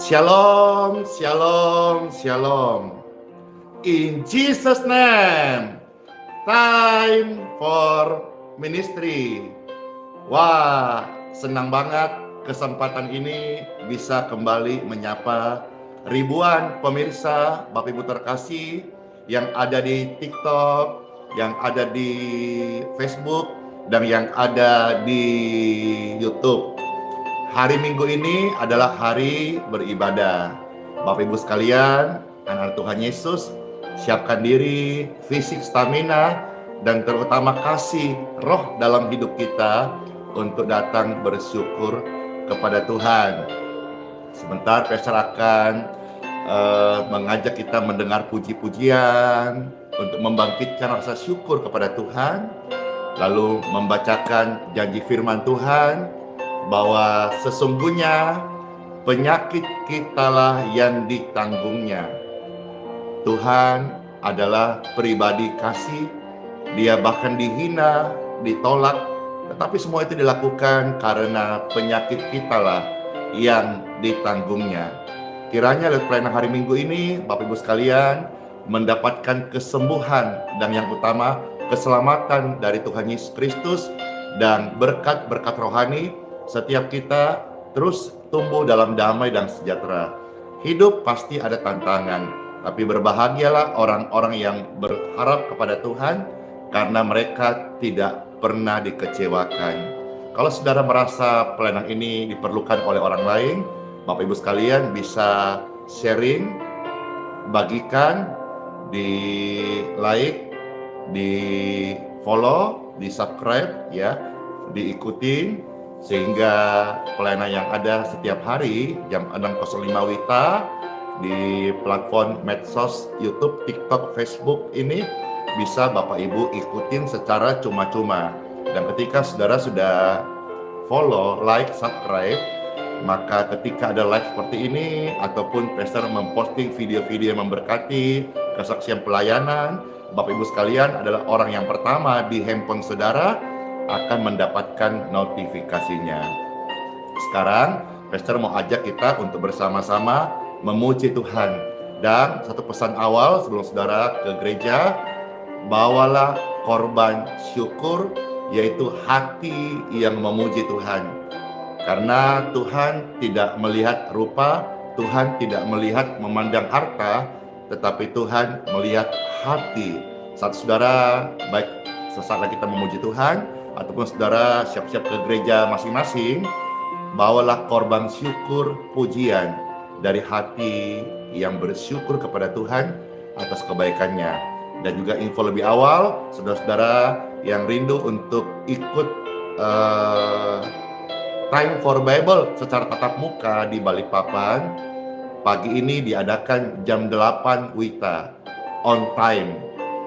Shalom, shalom, shalom. In Jesus' name, time for ministry. Wah, senang banget kesempatan ini bisa kembali menyapa ribuan pemirsa Bapak Ibu terkasih yang ada di TikTok, yang ada di Facebook, dan yang ada di YouTube. Hari Minggu ini adalah hari beribadah. Bapak Ibu sekalian, anak Tuhan Yesus, siapkan diri, fisik, stamina, dan terutama kasih roh dalam hidup kita untuk datang bersyukur kepada Tuhan. Sebentar, Pastor akan mengajak kita mendengar puji-pujian untuk membangkitkan rasa syukur kepada Tuhan, lalu membacakan janji firman Tuhan bahwa sesungguhnya penyakit kitalah yang ditanggungnya. Tuhan adalah pribadi kasih, Dia bahkan dihina, ditolak, tetapi semua itu dilakukan karena penyakit kitalah yang ditanggungnya. Kiranya lewat pelayanan hari Minggu ini, Bapak Ibu sekalian, mendapatkan kesembuhan dan yang utama keselamatan dari Tuhan Yesus Kristus dan berkat-berkat rohani. Setiap kita terus tumbuh dalam damai dan sejahtera. Hidup pasti ada tantangan, tapi berbahagialah orang-orang yang berharap kepada Tuhan, karena mereka tidak pernah dikecewakan. Kalau saudara merasa pelayanan ini diperlukan oleh orang lain, Bapak Ibu sekalian bisa sharing, bagikan, di like, di follow, di subscribe, ya, diikutin, sehingga pelayanan yang ada setiap hari jam 6.05 WITA di platform medsos YouTube, TikTok, Facebook ini bisa Bapak Ibu ikutin secara cuma-cuma. Dan ketika saudara sudah follow, like, subscribe, maka ketika ada live seperti ini ataupun Pastor memposting video-video yang memberkati kesaksian pelayanan, Bapak Ibu sekalian adalah orang yang pertama di handphone saudara akan mendapatkan notifikasinya. Sekarang, Pastor mau ajak kita untuk bersama-sama memuji Tuhan. Dan satu pesan awal sebelum saudara ke gereja, bawalah korban syukur, yaitu hati yang memuji Tuhan. Karena Tuhan tidak melihat rupa, Tuhan tidak melihat memandang harta, tetapi Tuhan melihat hati. Saat saudara baik sesaat lagi kita memuji Tuhan, ataupun saudara siap-siap ke gereja masing-masing, bawalah korban syukur pujian dari hati yang bersyukur kepada Tuhan atas kebaikannya. Dan juga info lebih awal, saudara-saudara yang rindu untuk ikut Time for Bible secara tatap muka di Balikpapan, pagi ini diadakan jam 8 WITA on time,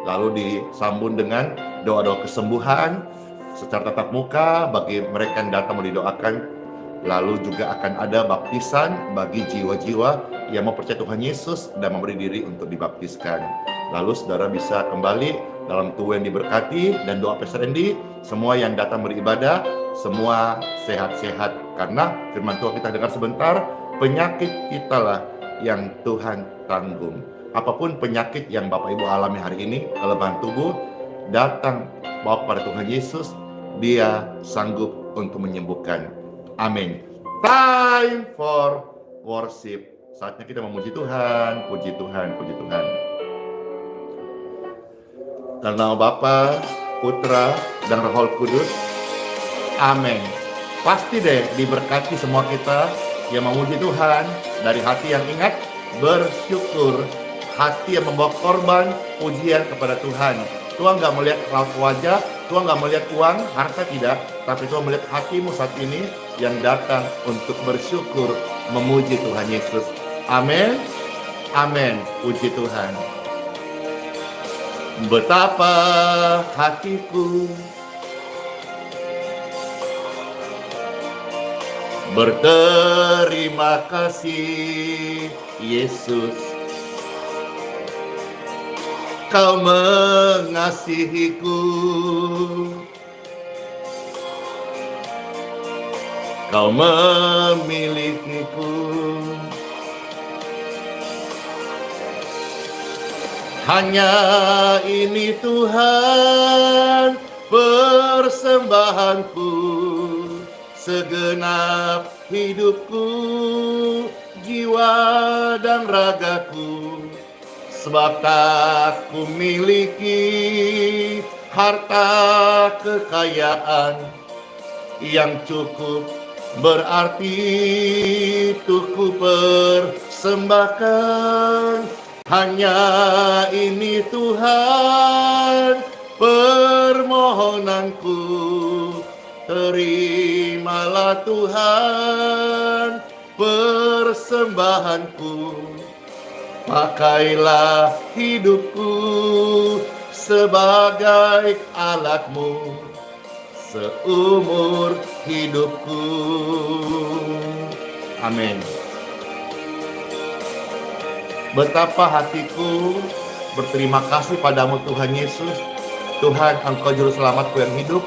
lalu disambung dengan doa-doa kesembuhan secara tatap muka bagi mereka yang datang mau didoakan. Lalu juga akan ada baptisan bagi jiwa-jiwa yang mau percaya Tuhan Yesus dan memberi diri untuk dibaptiskan. Lalu saudara bisa kembali dalam tubuh yang diberkati, dan doa Pastor Andy, semua yang datang beribadah, semua sehat-sehat. Karena firman Tuhan kita dengar sebentar, penyakit kitalah yang Tuhan tanggung. Apapun penyakit yang Bapak Ibu alami hari ini, kelemahan tubuh, datang bawa kepada Tuhan Yesus, Dia sanggup untuk menyembuhkan. Amin. Time for worship. Saatnya kita memuji Tuhan, puji Tuhan, puji Tuhan. Dalam nama Bapa, Putra, dan Roh Kudus. Amin. Pasti deh diberkati semua kita yang memuji Tuhan dari hati yang ingat, bersyukur, hati yang membawa korban pujian kepada Tuhan. Tuhan gak melihat raut wajah, Tuhan gak melihat uang, harta tidak, tapi Tuhan melihat hatimu saat ini yang datang untuk bersyukur, memuji Tuhan Yesus. Amin. Amin. Puji Tuhan. Betapa hatiku berterima kasih, Yesus. Kau mengasihiku, Kau memilikiku, Hanya ini Tuhan persembahanku, segenap hidupku, jiwa dan ragaku. Sebab tak ku miliki harta kekayaan yang cukup berarti untuk ku persembahkan. Hanya ini Tuhan permohonanku, terimalah Tuhan persembahanku. Pakailah hidupku sebagai alatmu seumur hidupku. Amin. Betapa hatiku berterima kasih padamu Tuhan Yesus. Tuhan, Engkau juru selamatku yang hidup,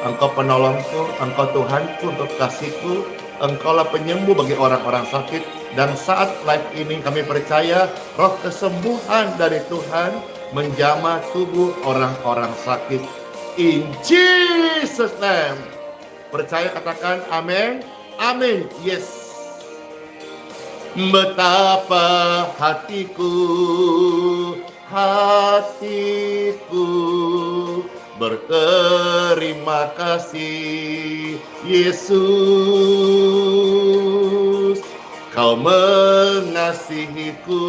Engkau penolongku, Engkau Tuhanku untuk kasihku, Engkaulah penyembuh bagi orang-orang sakit. Dan saat live ini kami percaya roh kesembuhan dari Tuhan menjamah tubuh orang-orang sakit. In Jesus name. Percaya, katakan amin. Amin. Yes. Betapa hatiku berterima kasih Yesus, Kau mengasihiku.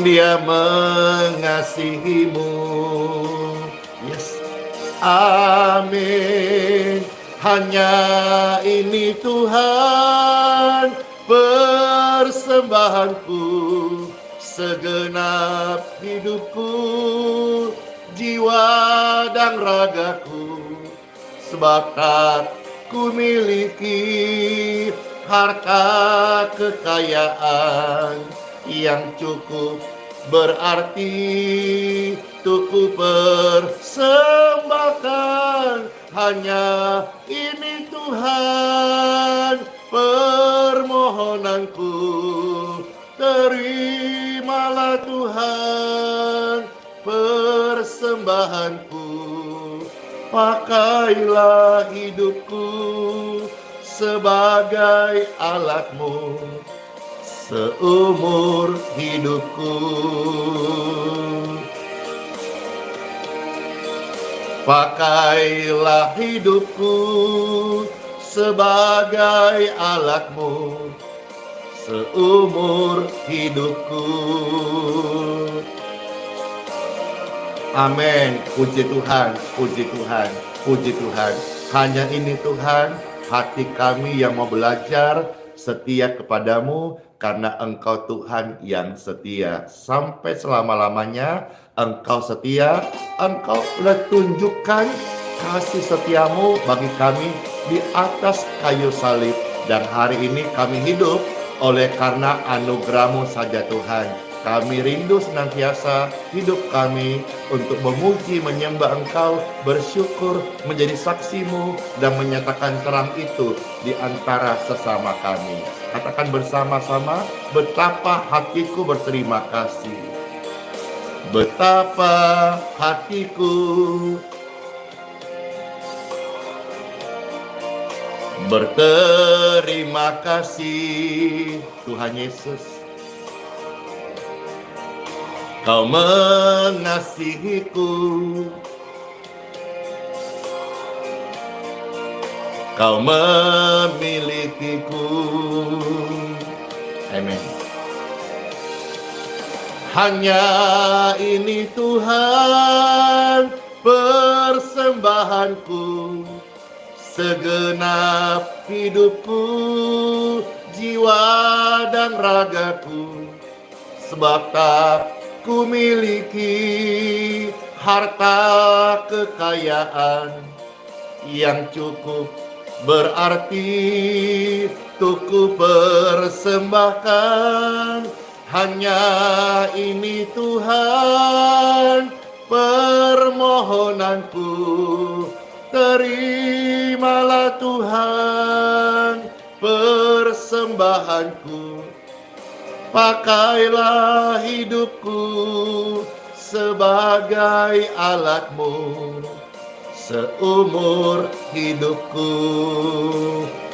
Dia mengasihimu. Yes. Amin. Hanya ini Tuhan persembahanku, segenap hidupku, jiwa dan ragaku. Sebab tak ku miliki harta kekayaan yang cukup berarti untuk ku persembahkan. Hanya ini Tuhan permohonanku, terimalah Tuhan persembahanku. Pakailah hidupku sebagai alatmu seumur hidupku. Pakailah hidupku sebagai alatmu seumur hidupku. Amin. Puji Tuhan, puji Tuhan, puji Tuhan. Hanya ini Tuhan, hati kami yang mau belajar setia kepadamu, karena Engkau Tuhan yang setia. Sampai selama-lamanya Engkau setia. Engkau telah tunjukkan kasih setiamu bagi kami di atas kayu salib. Dan hari ini kami hidup oleh karena anugerah-Mu saja Tuhan. Kami rindu senantiasa hidup kami untuk memuji, menyembah Engkau, bersyukur, menjadi saksi-Mu, dan menyatakan terang itu di antara sesama kami. Katakan bersama-sama, betapa hatiku berterima kasih. Betapa hatiku berterima kasih Tuhan Yesus. Kau mengasihiku, Kau memilikiku. Amin. Hanya ini Tuhan persembahanku, segenap hidupku, jiwa dan ragaku. Sebab tak ku miliki harta kekayaan yang cukup berarti untuk ku persembahkan. Hanya ini Tuhan permohonanku, terimalah Tuhan persembahanku. Pakailah hidupku sebagai alatmu seumur hidupku.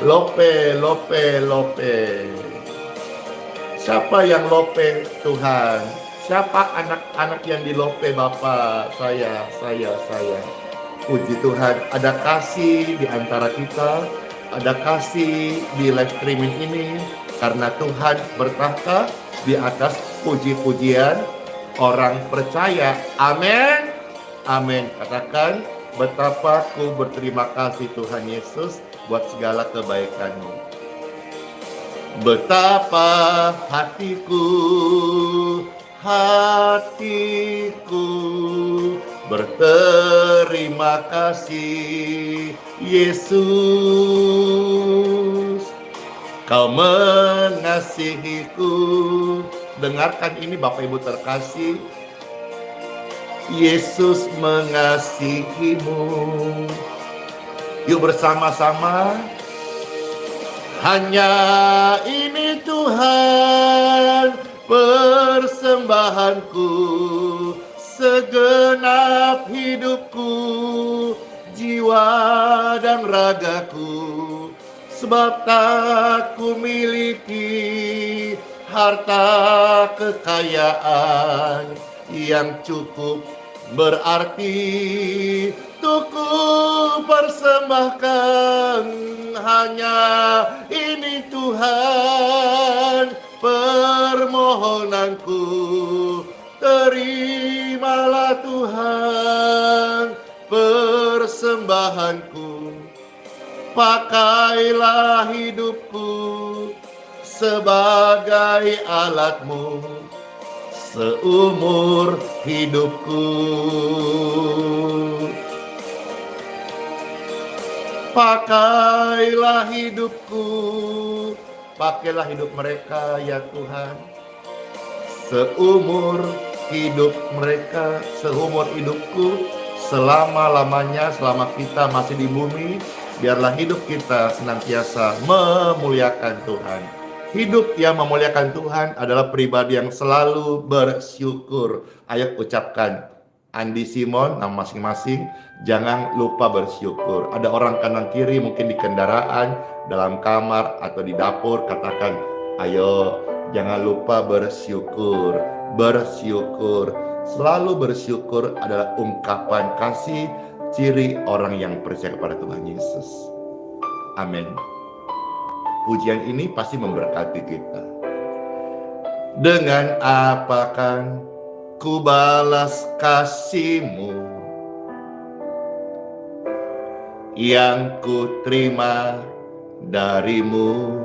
Lope, lope, lope. Siapa yang lope Tuhan? Siapa anak-anak yang dilope Bapak? Saya. Puji Tuhan, ada kasih di antara kita, ada kasih di live streaming ini, karena Tuhan bertahta di atas puji-pujian orang percaya. Amin. Amin. Katakan, betapa ku berterima kasih Tuhan Yesus buat segala kebaikan-Mu. Betapa hatiku berterima kasih Yesus, Kau mengasihiku. Dengarkan ini Bapak Ibu terkasih, Yesus mengasihimu. Yuk bersama-sama. Hanya ini Tuhan persembahanku, segenap hidupku, jiwa dan ragaku. Sebab tak ku miliki harta kekayaan yang cukup berarti untuk ku persembahkan. Hanya ini Tuhan permohonanku. Terimalah Tuhan persembahanku. Pakailah hidupku sebagai alatmu seumur hidupku. Pakailah hidupku, pakailah hidup mereka ya Tuhan, seumur hidup mereka, seumur hidupku, selama-lamanya, selama kita masih di bumi. Biarlah hidup kita senantiasa memuliakan Tuhan. Hidup yang memuliakan Tuhan adalah pribadi yang selalu bersyukur. Ayo ucapkan, Andi Simon, nama masing-masing, jangan lupa bersyukur. Ada orang kanan kiri mungkin di kendaraan, dalam kamar atau di dapur, katakan, ayo jangan lupa bersyukur. Bersyukur, selalu bersyukur adalah ungkapan kasih, ciri orang yang percaya kepada Tuhan Yesus. Amin. Pujian ini pasti memberkati kita. Dengan apa kan ku balas kasih-Mu yang ku terima dari-Mu?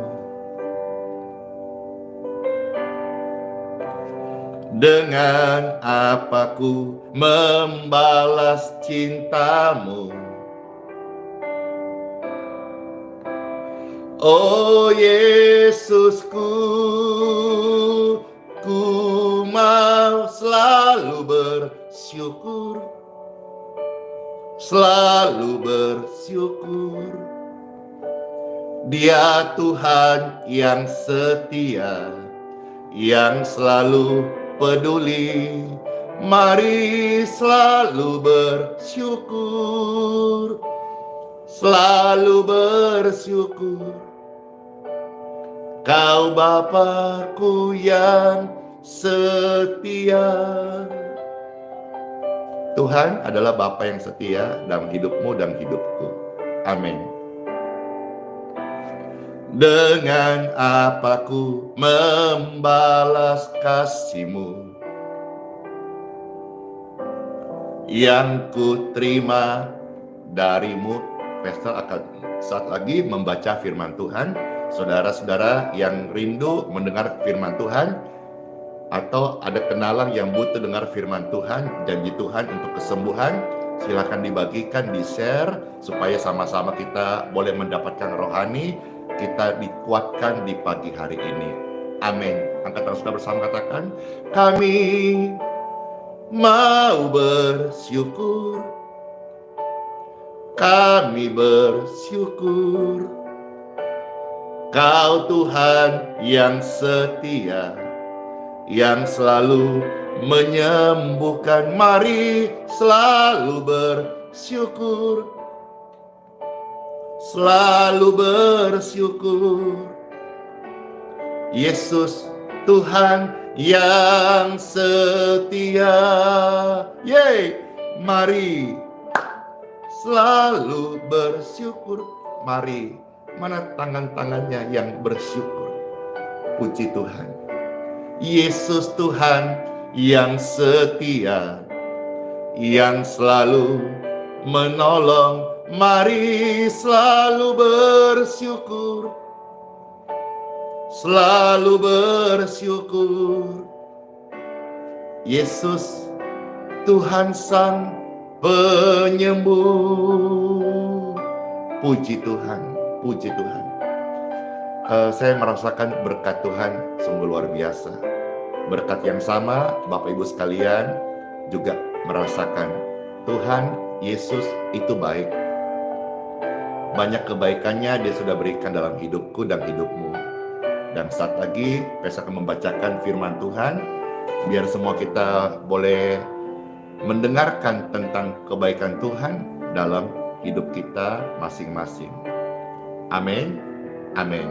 Dengan apa ku membalas cinta-Mu? Oh Yesusku, ku mau selalu bersyukur, selalu bersyukur. Dia Tuhan yang setia, yang selalu peduli. Mari selalu bersyukur, selalu bersyukur. Kau Bapakku yang setia. Tuhan adalah Bapa yang setia dalam hidupmu dan hidupku. Amin. Dengan apa ku membalas kasih-Mu yang ku terima dari-Mu? Pastor akan saat lagi membaca firman Tuhan. Saudara-saudara yang rindu mendengar firman Tuhan, atau ada kenalan yang butuh dengar firman Tuhan, janji Tuhan untuk kesembuhan, silakan dibagikan, di-share, supaya sama-sama kita boleh mendapatkan rohani, kita dikuatkan di pagi hari ini. Amin. Angkat tangan saudara bersama, katakan, kami mau bersyukur, kami bersyukur. Kau Tuhan yang setia, yang selalu menyembuhkan. Mari selalu bersyukur, selalu bersyukur. Yesus Tuhan yang setia. Yeay, mari selalu bersyukur. Mari, mana tangan-tangannya yang bersyukur? Puji Tuhan. Yesus Tuhan yang setia, yang selalu menolong. Mari selalu bersyukur, selalu bersyukur. Yesus Tuhan Sang Penyembuh. Puji Tuhan, puji Tuhan. Saya merasakan berkat Tuhan sungguh luar biasa. Berkat yang sama Bapak Ibu sekalian juga merasakan. Tuhan Yesus itu baik. Banyak kebaikannya Dia sudah berikan dalam hidupku dan hidupmu. Dan saat lagi saya akan membacakan firman Tuhan, biar semua kita boleh mendengarkan tentang kebaikan Tuhan dalam hidup kita masing-masing. Amin, amin.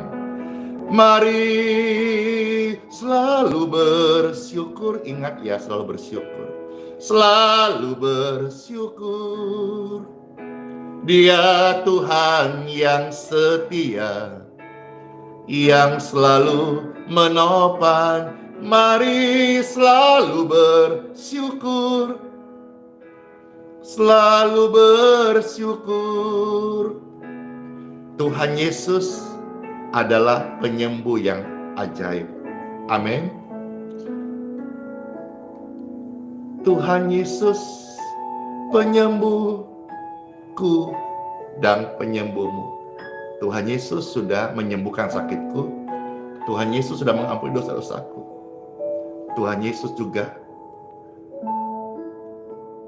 Mari selalu bersyukur. Ingat ya, selalu bersyukur. Selalu bersyukur. Dia Tuhan yang setia, yang selalu menopang. Mari selalu bersyukur, selalu bersyukur. Tuhan Yesus adalah penyembuh yang ajaib. Amin. Tuhan Yesus penyembuhku dan penyembuhmu. Tuhan Yesus sudah menyembuhkan sakitku. Tuhan Yesus sudah mengampuni dosa-dosaku. Tuhan Yesus juga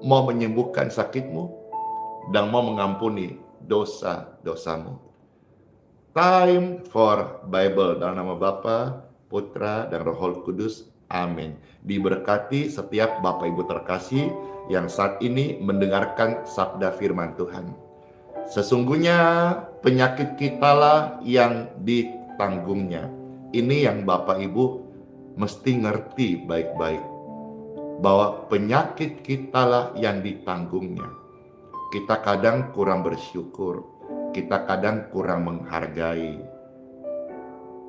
mau menyembuhkan sakitmu dan mau mengampuni dosa-dosamu. Time for Bible, dalam nama Bapa, Putra, dan Roh Kudus. Amin. Diberkati setiap Bapak Ibu terkasih yang saat ini mendengarkan sabda firman Tuhan. Sesungguhnya penyakit kitalah yang ditanggungnya. Ini yang Bapak Ibu mesti ngerti baik-baik, bahwa penyakit kitalah yang ditanggungnya. Kita kadang kurang bersyukur, kita kadang kurang menghargai.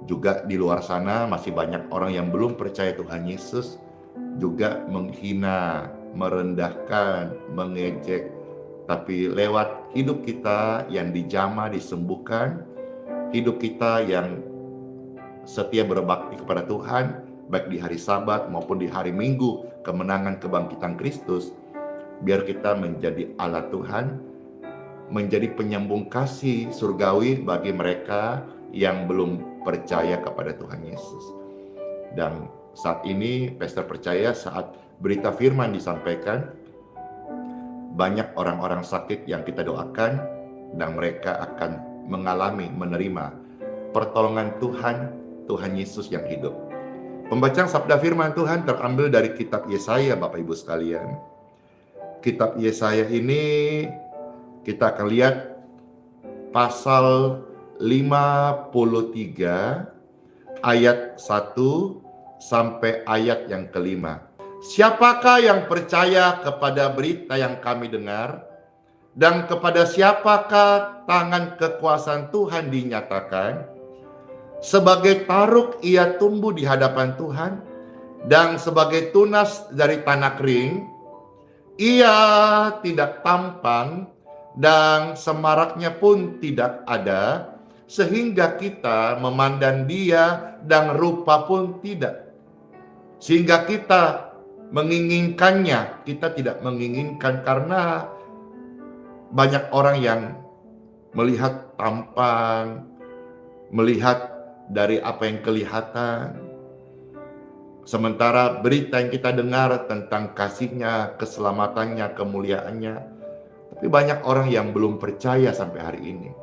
Juga di luar sana masih banyak orang yang belum percaya Tuhan Yesus, juga menghina, merendahkan, mengejek. Tapi lewat hidup kita yang dijamah, disembuhkan, hidup kita yang setia berbakti kepada Tuhan, baik di hari Sabat maupun di hari Minggu, kemenangan kebangkitan Kristus, biar kita menjadi alat Tuhan, menjadi penyambung kasih surgawi bagi mereka yang belum percaya kepada Tuhan Yesus. Dan saat ini Pastor percaya saat berita firman disampaikan, banyak orang-orang sakit yang kita doakan dan mereka akan mengalami, menerima pertolongan Tuhan, Tuhan Yesus yang hidup. Pembacaan sabda firman Tuhan terambil dari kitab Yesaya, Bapak Ibu sekalian. Kitab Yesaya ini kita akan lihat pasal 53 ayat 1 sampai ayat yang kelima. Siapakah yang percaya kepada berita yang kami dengar? Dan kepada siapakah tangan kekuasaan Tuhan dinyatakan? Sebagai taruk ia tumbuh di hadapan Tuhan, dan sebagai tunas dari tanah kering, ia tidak tampang dan semaraknya pun tidak ada, sehingga kita memandang dia dan rupa pun tidak. Sehingga kita menginginkannya, kita tidak menginginkan karena banyak orang yang melihat tampang, melihat dari apa yang kelihatan. Sementara berita yang kita dengar tentang kasihnya, keselamatannya, kemuliaannya, tapi banyak orang yang belum percaya sampai hari ini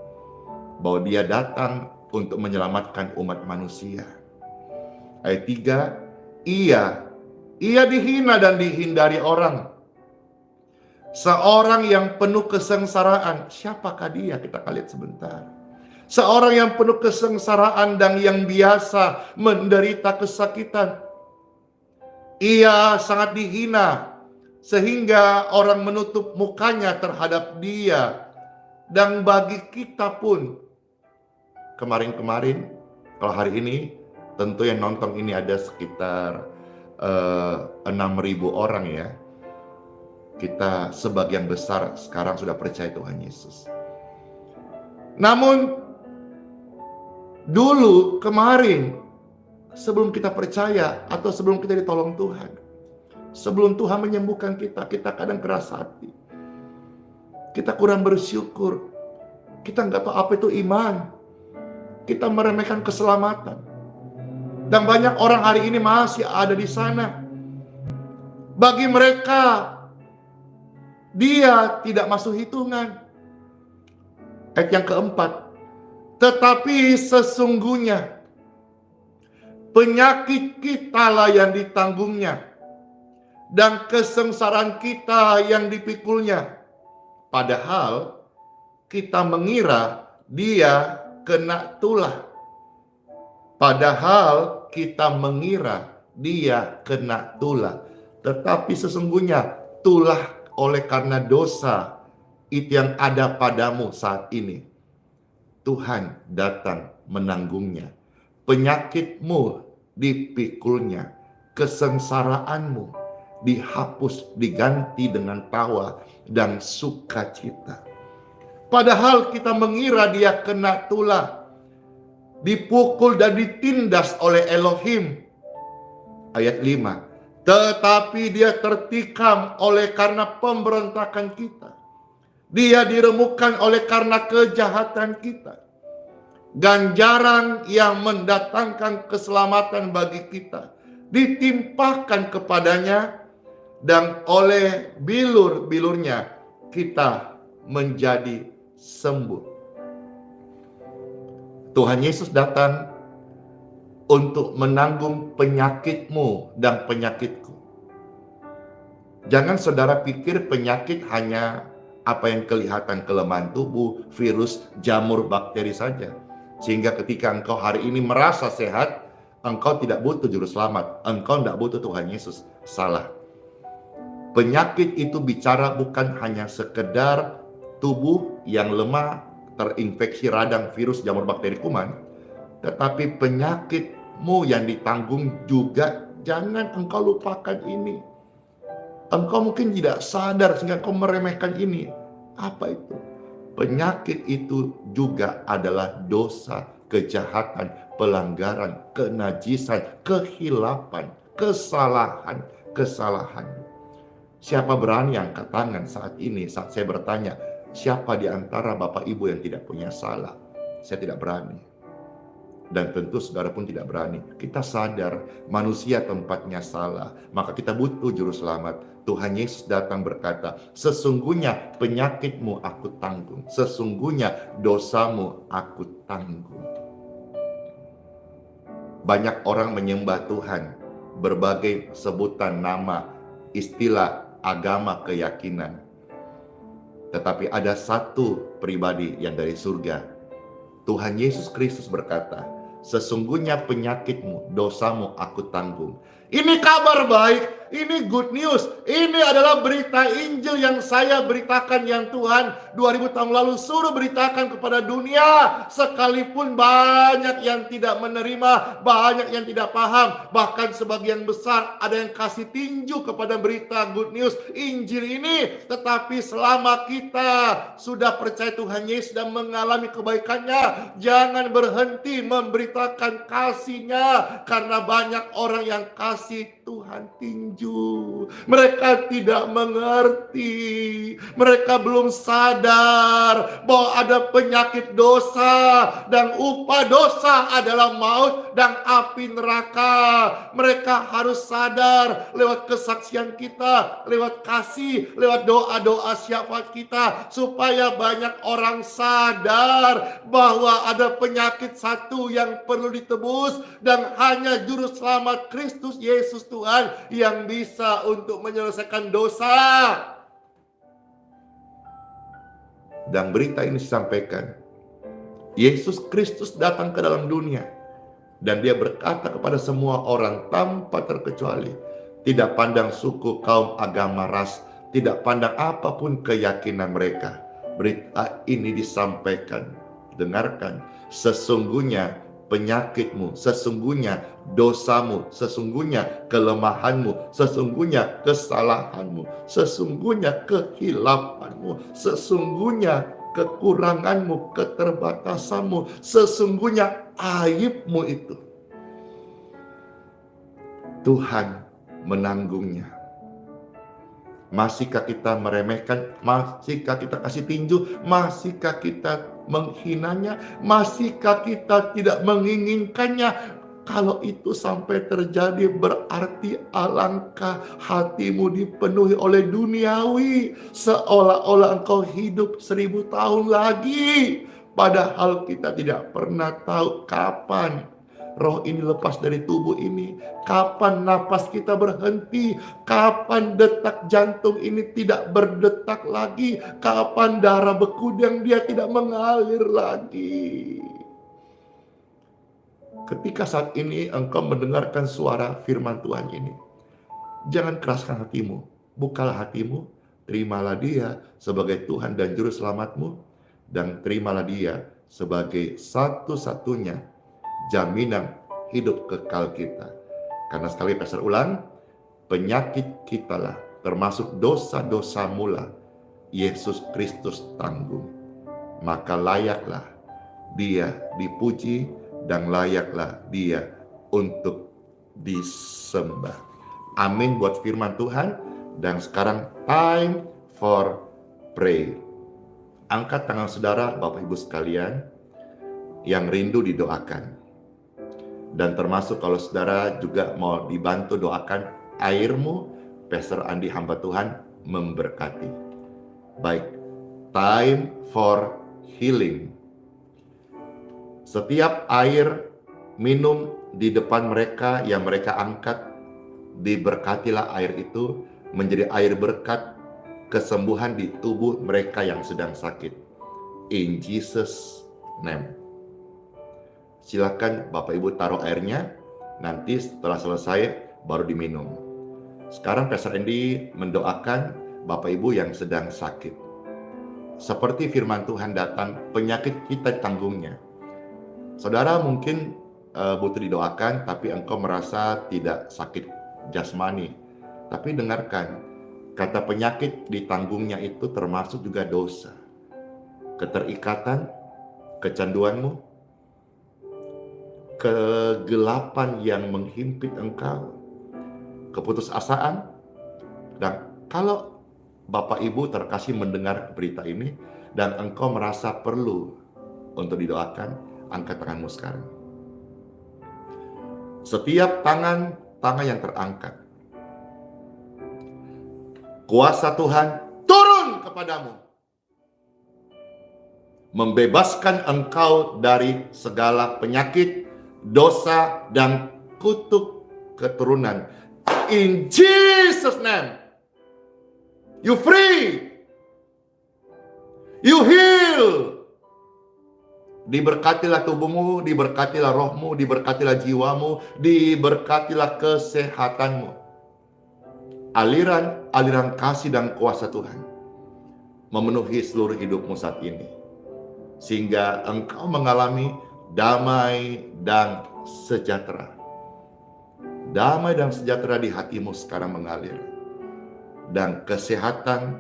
bahwa dia datang untuk menyelamatkan umat manusia. Ayat 3, Ia dihina dan dihindari orang. Seorang yang penuh kesengsaraan, siapakah dia? Kita akan lihat sebentar. Seorang yang penuh kesengsaraan dan yang biasa menderita kesakitan. Ia sangat dihina sehingga orang menutup mukanya terhadap dia. Dan bagi kita pun, kemarin-kemarin, kalau hari ini, tentu yang nonton ini ada sekitar 6.000 orang ya. Kita sebagian besar sekarang sudah percaya Tuhan Yesus. Namun, dulu kemarin, sebelum kita percaya atau sebelum kita ditolong Tuhan, sebelum Tuhan menyembuhkan kita, kita kadang keras hati. Kita kurang bersyukur. Kita nggak tahu apa itu iman. Kita meremehkan keselamatan. Dan banyak orang hari ini masih ada di sana. Bagi mereka, dia tidak masuk hitungan. Ayat yang keempat. Tetapi sesungguhnya penyakit kitalah yang ditanggungnya, dan kesengsaraan kita yang dipikulnya. Padahal kita mengira dia kena tulah. Padahal kita mengira dia kena tulah. Tetapi sesungguhnya tulah oleh karena dosa itu yang ada padamu saat ini. Tuhan datang menanggungnya. Penyakitmu dipikulnya. Kesengsaraanmu dihapus, diganti dengan tawa dan sukacita. Padahal kita mengira dia kena tulah, dipukul dan ditindas oleh Elohim. Ayat 5. Tetapi dia tertikam oleh karena pemberontakan kita. Dia diremukkan oleh karena kejahatan kita. Ganjaran yang mendatangkan keselamatan bagi kita ditimpahkan kepadanya, dan oleh bilur-bilurnya kita menjadi sembuh. Tuhan Yesus datang untuk menanggung penyakitmu dan penyakitku. Jangan saudara pikir penyakit hanya apa yang kelihatan, kelemahan tubuh, virus, jamur, bakteri saja. Sehingga ketika engkau hari ini merasa sehat, engkau tidak butuh juru selamat, engkau tidak butuh Tuhan Yesus. Salah. Penyakit itu bicara bukan hanya sekedar tubuh yang lemah, terinfeksi radang, virus, jamur, bakteri, kuman. Tetapi penyakitmu yang ditanggung juga, jangan engkau lupakan ini. Engkau mungkin tidak sadar sehingga engkau meremehkan ini. Apa itu? Penyakit itu juga adalah dosa, kejahatan, pelanggaran, kenajisan, kehilapan, kesalahan. Siapa berani angkat tangan saat ini saat saya bertanya, siapa di antara Bapak Ibu yang tidak punya salah? Saya tidak berani. Dan tentu saudara pun tidak berani. Kita sadar manusia tempatnya salah, maka kita butuh juru selamat. Tuhan Yesus datang berkata, sesungguhnya penyakitmu aku tanggung, sesungguhnya dosamu aku tanggung. Banyak orang menyembah Tuhan, berbagai sebutan nama, istilah, agama, keyakinan. Tetapi ada satu pribadi yang dari surga. Tuhan Yesus Kristus berkata, sesungguhnya penyakitmu, dosamu aku tanggung. Ini kabar baik, ini good news. Ini adalah berita Injil yang saya beritakan, yang Tuhan 2000 tahun lalu suruh beritakan kepada dunia. Sekalipun banyak yang tidak menerima, banyak yang tidak paham, bahkan sebagian besar ada yang kasih tinju kepada berita good news Injil ini. Tetapi selama kita sudah percaya Tuhan Yesus dan mengalami kebaikannya, jangan berhenti memberitakan kasih-Nya, karena banyak orang yang kasih Tuhan tinju. Mereka tidak mengerti. Mereka belum sadar bahwa ada penyakit dosa. Dan upah dosa adalah maut dan api neraka. Mereka harus sadar lewat kesaksian kita, lewat kasih, lewat doa-doa syafaat kita. Supaya banyak orang sadar bahwa ada penyakit satu yang perlu ditebus. Dan hanya juru selamat Kristus Yesus Tuhan yang bisa untuk menyelesaikan dosa. Dan berita ini disampaikan, Yesus Kristus datang ke dalam dunia dan dia berkata kepada semua orang tanpa terkecuali, tidak pandang suku, kaum, agama, ras, tidak pandang apapun keyakinan mereka. Berita ini disampaikan, dengarkan, sesungguhnya penyakitmu, sesungguhnya dosamu, sesungguhnya kelemahanmu, sesungguhnya kesalahanmu, sesungguhnya kehilafanmu, sesungguhnya kekuranganmu, keterbatasanmu, sesungguhnya aibmu itu Tuhan menanggungnya. Masihkah kita meremehkan? Masihkah kita kasih tinju? Masihkah kita menghinanya? Masihkah kita tidak menginginkannya? Kalau itu sampai terjadi, berarti alangkah hatimu dipenuhi oleh duniawi, seolah-olah engkau hidup 1000 tahun lagi. Padahal kita tidak pernah tahu kapan roh ini lepas dari tubuh ini, kapan napas kita berhenti, kapan detak jantung ini tidak berdetak lagi, kapan darah beku yang dia tidak mengalir lagi. Ketika saat ini engkau mendengarkan suara firman Tuhan ini, jangan keraskan hatimu, bukalah hatimu, terimalah dia sebagai Tuhan dan Juru Selamatmu, dan terimalah dia sebagai satu-satunya jaminan hidup kekal kita. Karena sekali pasal ulang, penyakit kita lah, termasuk dosa-dosa mula, Yesus Kristus tanggung. Maka layaklah dia dipuji dan layaklah dia untuk disembah. Amin buat firman Tuhan. Dan sekarang time for pray. Angkat tangan saudara, Bapak Ibu sekalian, yang rindu didoakan. Dan termasuk kalau saudara juga mau dibantu doakan airmu, Pastor Andi hamba Tuhan memberkati. Baik, time for healing. Setiap air minum di depan mereka yang mereka angkat, diberkatilah air itu menjadi air berkat kesembuhan di tubuh mereka yang sedang sakit. In Jesus' name. Silakan Bapak Ibu taruh airnya, nanti setelah selesai baru diminum. Sekarang Pastor Andy mendoakan Bapak Ibu yang sedang sakit. Seperti firman Tuhan datang, penyakit kita tanggungnya. Saudara mungkin butuh didoakan, tapi engkau merasa tidak sakit jasmani. Tapi dengarkan, kata penyakit ditanggungnya itu termasuk juga dosa. Keterikatan, kecanduanmu, kegelapan yang menghimpit engkau, keputusasaan. Dan kalau Bapak Ibu terkasih mendengar berita ini dan engkau merasa perlu untuk didoakan, angkat tanganmu sekarang. Setiap tangan yang terangkat, kuasa Tuhan turun kepadamu, membebaskan engkau dari segala penyakit, dosa, dan kutuk keturunan. In Jesus' name, you free, you heal. Diberkatilah tubuhmu, diberkatilah rohmu, diberkatilah jiwamu, diberkatilah kesehatanmu. Aliran kasih dan kuasa Tuhan memenuhi seluruh hidupmu saat ini, sehingga engkau mengalami damai dan sejahtera. Damai dan sejahtera di hatimu sekarang mengalir. Dan kesehatan,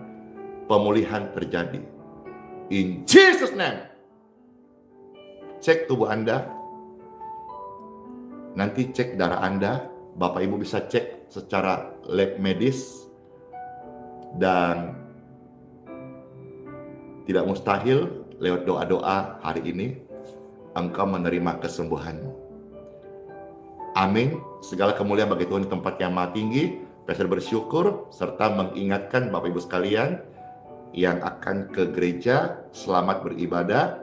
pemulihan terjadi. In Jesus' name. Cek tubuh Anda. Nanti cek darah Anda. Bapak Ibu bisa cek secara lab medis, dan tidak mustahil lewat doa-doa hari ini engkau menerima kesembuhanmu. Amin. Segala kemuliaan bagi Tuhan di tempat yang maha tinggi. Pastor bersyukur serta mengingatkan Bapak Ibu sekalian yang akan ke gereja, selamat beribadah.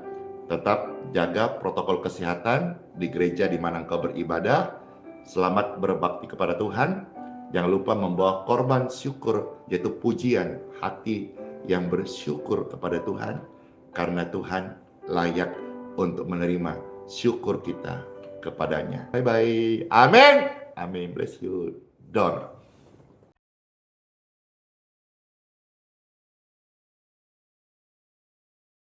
Tetap jaga protokol kesehatan di gereja di mana engkau beribadah. Selamat berbakti kepada Tuhan. Jangan lupa membawa korban syukur, yaitu pujian hati yang bersyukur kepada Tuhan. Karena Tuhan layak untuk menerima syukur kita kepadanya. Bye-bye. Amin. Amin. Bless you. Don.